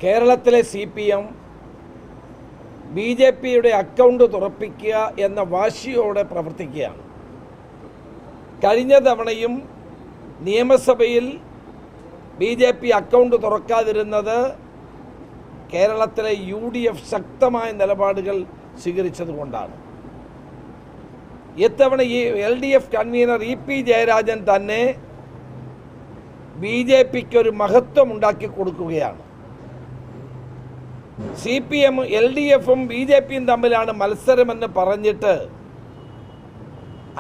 കേരളത്തിലെ CPM BJPയുടെ account തുറപ്പിക്കുക എന്ന വാശിയോടെ പ്രവർത്തിക്കുകയാണ്. കഴിഞ്ഞ തവണയും നിയമസഭയിൽ BJP അക്കൗണ്ട് തുറക്കാതിരുന്നത് കേരളത്തിലെ UDF ശക്തമായ നിലപാടുകൾ സ്വീകരിച്ചതുകൊണ്ടാണ്. ഇത്തവണ ഈ LDF കൺവീനർ EP ജയരാജൻ തന്നെ BJPക്ക് ഒരു മഹത്വം ഉണ്ടാക്കി കൊടുക്കുകയാണ്. CPM LDFും BJPയും തമ്മിലാണ് മത്സരമെന്ന് പറഞ്ഞിട്ട്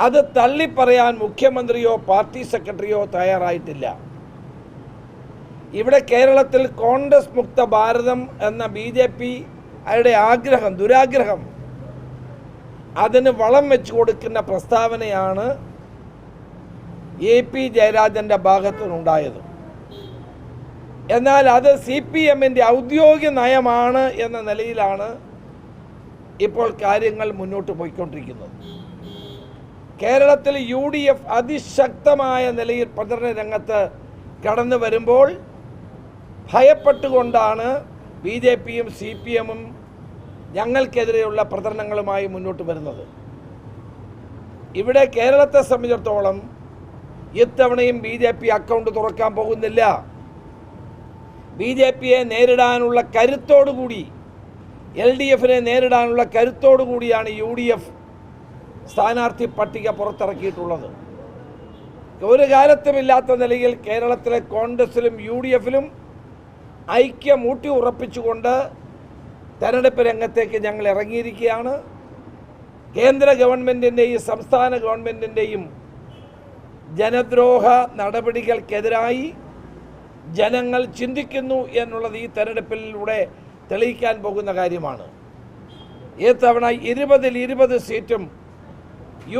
അത് തള്ളിപ്പറയാൻ മുഖ്യമന്ത്രിയോ പാർട്ടി സെക്രട്ടറിയോ തയ്യാറായിട്ടില്ല. ഇവിടെ കേരളത്തിൽ കോൺഗ്രസ് മുക്ത ഭാരതം എന്ന BJPയുടെ ആഗ്രഹം, ദുരാഗ്രഹം, അതിന് വളം വെച്ച് കൊടുക്കുന്ന പ്രസ്താവനയാണ് EP ജയരാജൻ്റെ ഭാഗത്തുനിന്നുണ്ടായത്. എന്നാൽ അത് CPMൻ്റെ ഔദ്യോഗിക നയമാണ് എന്ന നിലയിലാണ് ഇപ്പോൾ കാര്യങ്ങൾ മുന്നോട്ട് പോയിക്കൊണ്ടിരിക്കുന്നത്. കേരളത്തിൽ UDF അതിശക്തമായ നിലയിൽ പ്രചരണ രംഗത്ത് കടന്നു വരുമ്പോൾ ഭയപ്പെട്ടുകൊണ്ടാണ് BJPയും CPMും ഞങ്ങൾക്കെതിരെയുള്ള പ്രചരണങ്ങളുമായി മുന്നോട്ട് വരുന്നത്. ഇവിടെ കേരളത്തെ സംബന്ധിച്ചിടത്തോളം ഇത്തവണയും BJP അക്കൗണ്ട് തുറക്കാൻ പോകുന്നില്ല. BJPയെ നേരിടാനുള്ള കരുത്തോടുകൂടി, LDFനെ നേരിടാനുള്ള കരുത്തോടുകൂടിയാണ് UDF സ്ഥാനാർത്ഥി പട്ടിക പുറത്തിറക്കിയിട്ടുള്ളത്. ഒരു കാലത്തുമില്ലാത്ത നിലയിൽ കേരളത്തിലെ കോൺഗ്രസിലും UDFലും ഐക്യം ഊട്ടി ഉറപ്പിച്ചുകൊണ്ട് തെരഞ്ഞെടുപ്പ് രംഗത്തേക്ക് ഞങ്ങൾ ഇറങ്ങിയിരിക്കുകയാണ്. കേന്ദ്ര ഗവൺമെൻറ്റിൻ്റെയും സംസ്ഥാന ഗവൺമെൻറ്റിൻ്റെയും ജനദ്രോഹ നടപടികൾക്കെതിരായി ജനങ്ങൾ ചിന്തിക്കുന്നു എന്നുള്ളത് ഈ തെരഞ്ഞെടുപ്പിലൂടെ തെളിയിക്കാൻ പോകുന്ന കാര്യമാണ്. ഈ തവണ 20-ൽ 20 സീറ്റും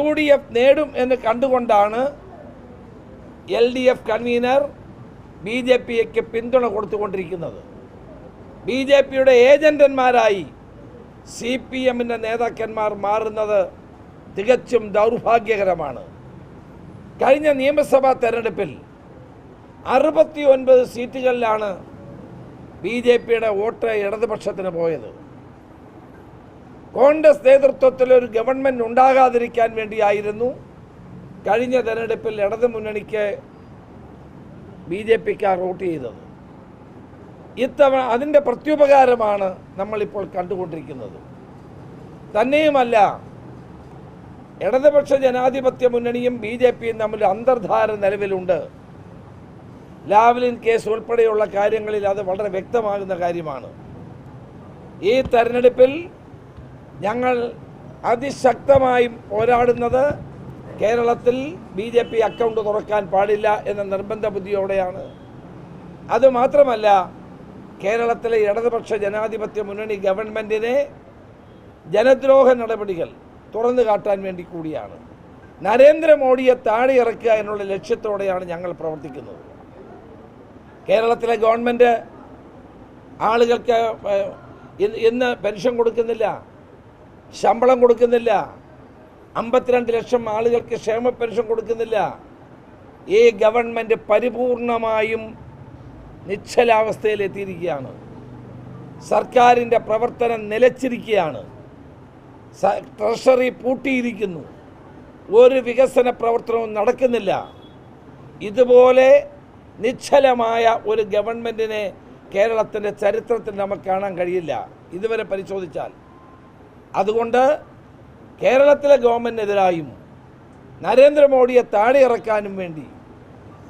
UDF നേടും എന്ന് കണ്ടുകൊണ്ടാണ് LDF കൺവീനർ BJPക്ക് പിന്തുണ കൊടുത്തുകൊണ്ടിരിക്കുന്നത്. BJPയുടെ ഏജന്റന്മാരായി CPMൻ്റെ നേതാക്കന്മാർ മാറുന്നത് തികച്ചും ദൗർഭാഗ്യകരമാണ്. കഴിഞ്ഞ നിയമസഭാ തെരഞ്ഞെടുപ്പിൽ 69 സീറ്റുകളിലാണ് BJPയുടെ വോട്ട് ഇടതുപക്ഷത്തിന് പോയത്. കോൺഗ്രസ് നേതൃത്വത്തിൽ ഒരു ഗവൺമെൻറ് ഉണ്ടാകാതിരിക്കാൻ വേണ്ടിയായിരുന്നു കഴിഞ്ഞ തെരഞ്ഞെടുപ്പിൽ ഇടതുമുന്നണിക്ക് BJPക്കാർ വോട്ട് ചെയ്തത്. ഇത്തവണ അതിൻ്റെ പ്രത്യുപകാരമാണ് നമ്മളിപ്പോൾ കണ്ടുകൊണ്ടിരിക്കുന്നത്. തന്നെയുമല്ല, ഇടതുപക്ഷ ജനാധിപത്യ മുന്നണിയും BJPയും തമ്മിൽ അന്തർധാര നിലവിലുണ്ട്. ലാവ്ലിൻ കേസ് ഉൾപ്പെടെയുള്ള കാര്യങ്ങളിൽ അത് വളരെ വ്യക്തമാകുന്ന കാര്യമാണ്. ഈ തെരഞ്ഞെടുപ്പിൽ ഞങ്ങൾ അതിശക്തമായി പോരാടുന്നത് കേരളത്തിൽ BJP അക്കൗണ്ട് തുറക്കാൻ പാടില്ല എന്ന നിർബന്ധ ബുദ്ധിയോടെയാണ്. അതുമാത്രമല്ല, കേരളത്തിലെ ഇടതുപക്ഷ ജനാധിപത്യ മുന്നണി ഗവൺമെൻറ്റിനെ ജനദ്രോഹ നടപടികൾ തുറന്നു കാട്ടാൻ വേണ്ടി കൂടിയാണ്. നരേന്ദ്രമോദിയെ താഴെ ഇറക്കുക എന്നുള്ള ലക്ഷ്യത്തോടെയാണ് ഞങ്ങൾ പ്രവർത്തിക്കുന്നത്. കേരളത്തിലെ ഗവൺമെൻറ് ആളുകൾക്ക് ഇന്ന് പെൻഷൻ കൊടുക്കുന്നില്ല, ശമ്പളം കൊടുക്കുന്നില്ല, 52 ലക്ഷം ആളുകൾക്ക് ക്ഷേമ പെൻഷൻ കൊടുക്കുന്നില്ല. ഈ ഗവൺമെൻറ് പരിപൂർണമായും നിശ്ചലാവസ്ഥയിലെത്തിയിരിക്കുകയാണ്. സർക്കാരിൻ്റെ പ്രവർത്തനം നിലച്ചിരിക്കുകയാണ്. ട്രഷറി പൂട്ടിയിരിക്കുന്നു. ഒരു വികസന പ്രവർത്തനവും നടക്കുന്നില്ല. ഇതുപോലെ നിശ്ചലമായ ഒരു ഗവൺമെൻറ്റിനെ കേരളത്തിൻ്റെ ചരിത്രത്തിൽ നമുക്ക് കാണാൻ കഴിയില്ല ഇതുവരെ പരിശോധിച്ചാൽ. അതുകൊണ്ട് കേരളത്തിലെ ഗവൺമെൻറ്റിനെതിരായും നരേന്ദ്രമോദിയെ താഴെ ഇറക്കാനും വേണ്ടി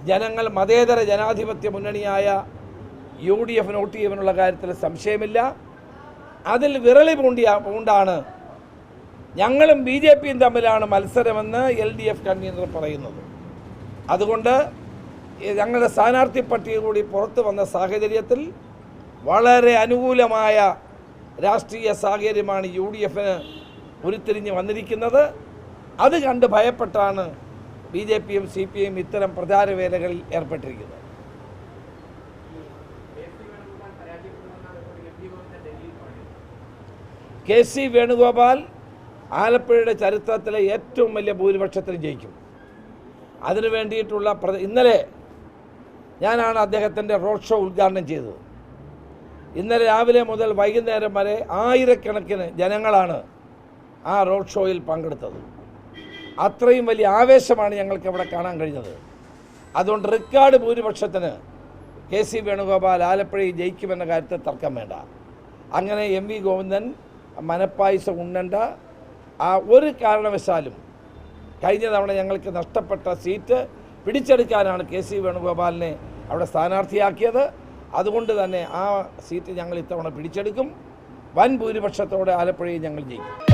ജനങ്ങൾ മതേതര ജനാധിപത്യ മുന്നണിയായ UDF വോട്ട് ചെയ്യുമെന്നുള്ള കാര്യത്തിൽ സംശയമില്ല. അതിൽ വിരളി പൂണ്ടാണ് ഞങ്ങളും BJPയും തമ്മിലാണ് മത്സരമെന്ന് LDF കൺവീനർ പറയുന്നത്. അതുകൊണ്ട് ഞങ്ങളുടെ സ്ഥാനാർത്ഥി പട്ടിക കൂടി പുറത്തു വന്ന സാഹചര്യത്തിൽ വളരെ അനുകൂലമായ രാഷ്ട്രീയ സാഹചര്യമാണ് UDFന് ഉരുത്തിരിഞ്ഞ് വന്നിരിക്കുന്നത്. അത് കണ്ട് ഭയപ്പെട്ടാണ് BJPയും CPIയും ഇത്തരം പ്രചാരവേലകളിൽ ഏർപ്പെട്ടിരിക്കുന്നത്. KC വേണുഗോപാൽ ആലപ്പുഴയുടെ ചരിത്രത്തിലെ ഏറ്റവും വലിയ ഭൂരിപക്ഷത്തിന് ജയിക്കും. അതിനു വേണ്ടിയിട്ടുള്ള ഇന്നലെ ഞാനാണ് അദ്ദേഹത്തിൻ്റെ റോഡ് ഷോ ഉദ്ഘാടനം ചെയ്തത്. ഇന്നലെ രാവിലെ മുതൽ വൈകുന്നേരം വരെ ആയിരക്കണക്കിന് ജനങ്ങളാണ് ആ റോഡ് ഷോയിൽ പങ്കെടുത്തത്. അത്രയും വലിയ ആവേശമാണ് ഞങ്ങൾക്ക് ഇവിടെ കാണാൻ കഴിഞ്ഞത്. അതുകൊണ്ട് റെക്കോർഡ് ഭൂരിപക്ഷത്തിന് കെ.സി. വേണുഗോപാൽ ആലപ്പുഴയിൽ ജയിക്കുമെന്ന കാര്യത്തിൽ തർക്കം വേണ്ട. അങ്ങനെ എം.വി. ഗോവിന്ദൻ മനപ്പായസം ഉണ്ണേണ്ട ഒരു കാരണവശാലും കഴിഞ്ഞ തവണ ഞങ്ങൾക്ക് നഷ്ടപ്പെട്ട സീറ്റ് പിടിച്ചെടുക്കാനാണ് കെ.സി. വേണുഗോപാലിനെ അവിടെ സ്ഥാനാർത്ഥിയാക്കിയത്. അതുകൊണ്ട് തന്നെ ആ സീറ്റ് ഞങ്ങൾ ഇത്തവണ പിടിച്ചെടുക്കും. വൻ ഭൂരിപക്ഷത്തോടെ ആലപ്പുഴയിൽ ഞങ്ങൾ ജയിക്കും.